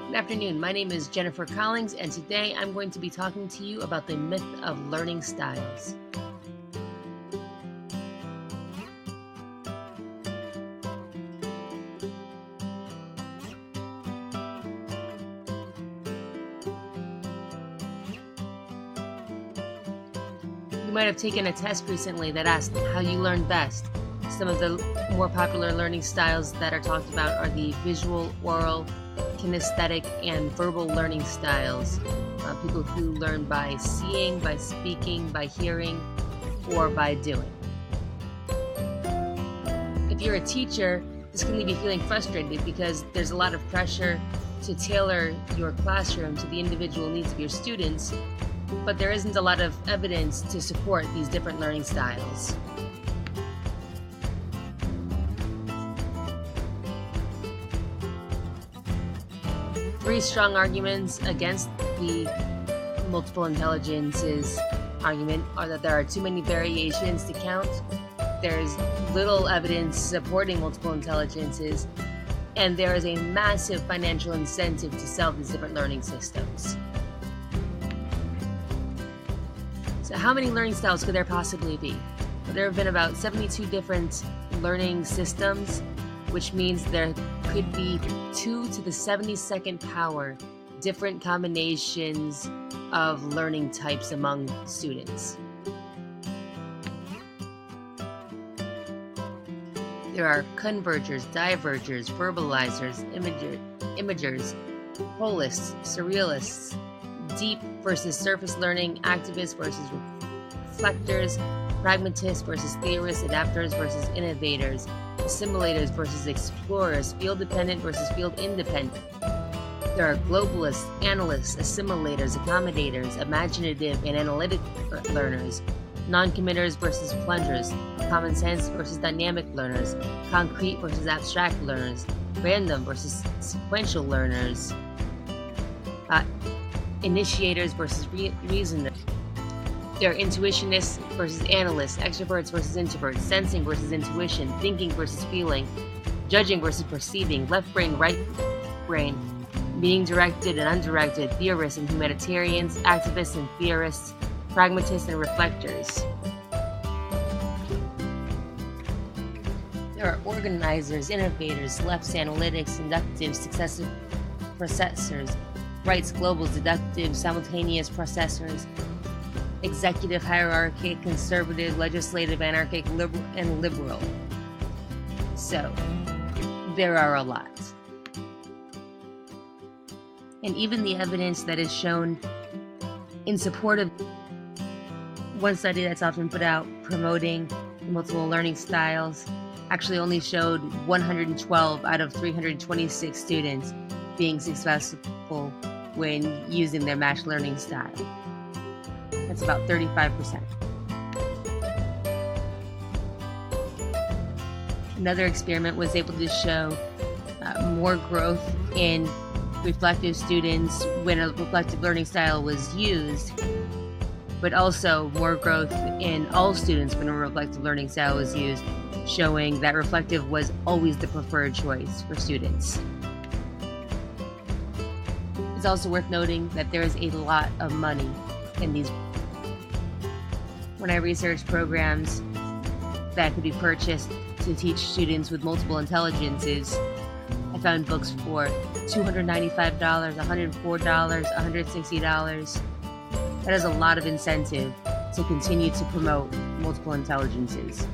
Good afternoon. My name is Jennifer Collins, and today I'm going to be talking to you about the myth of learning styles. You might have taken a test recently that asked how you learn best. Some of the more popular learning styles that are talked about are the visual, oral, kinesthetic, and verbal learning styles. People who learn by seeing, by speaking, by hearing, or by doing. If you're a teacher, this can leave you feeling frustrated because there's a lot of pressure to tailor your classroom to the individual needs of your students, but there isn't a lot of evidence to support these different learning styles. Three strong arguments against the multiple intelligences argument are that there are too many variations to count, there's little evidence supporting multiple intelligences, and there is a massive financial incentive to sell these different learning systems. So how many learning styles could there possibly be? Well, there have been about 72 different learning systems, which means there could be 2 to the 72nd power different combinations of learning types among students. There are convergers, divergers, verbalizers, imagers, holists, surrealists, deep versus surface learning, activists versus reflectors, pragmatists versus theorists, adapters versus innovators, assimilators versus explorers, field-dependent versus field-independent. There are globalists, analysts, assimilators, accommodators, imaginative and analytic learners, non-committers versus plungers, common sense versus dynamic learners, concrete versus abstract learners, random versus sequential learners, initiators versus reasoners. There are intuitionists versus analysts, extroverts versus introverts, sensing versus intuition, thinking versus feeling, judging versus perceiving, left brain, right brain, meaning directed and undirected, theorists and humanitarians, activists and theorists, pragmatists and reflectors. There are organizers, innovators, left's analytics, inductive, successive processors, right's global, deductive, simultaneous processors, executive, hierarchic, conservative, legislative, anarchic, liberal, and liberal. So, there are a lot. And even the evidence that is shown in support of one study that's often put out promoting multiple learning styles actually only showed 112 out of 326 students being successful when using their matched learning style. That's about 35%. Another experiment was able to show more growth in reflective students when a reflective learning style was used, but also more growth in all students when a reflective learning style was used, showing that reflective was always the preferred choice for students. It's also worth noting that there is a lot of money in these. When I researched programs that could be purchased to teach students with multiple intelligences, I found books for $295, $104, $160. That is a lot of incentive to continue to promote multiple intelligences.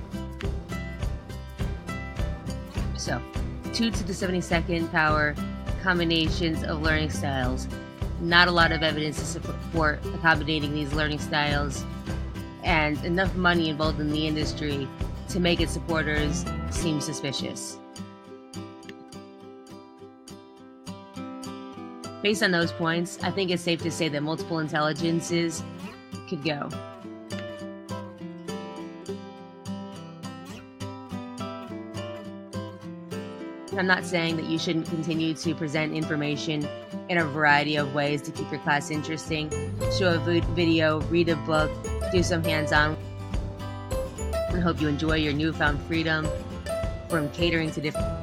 So, 2 to the 72nd power combinations of learning styles. Not a lot of evidence to support accommodating these learning styles, and enough money involved in the industry to make its supporters seem suspicious. Based on those points, I think it's safe to say that multiple intelligences could go. I'm not saying that you shouldn't continue to present information in a variety of ways to keep your class interesting. Show a video, read a book, do some hands-on. I hope you enjoy your newfound freedom from catering to different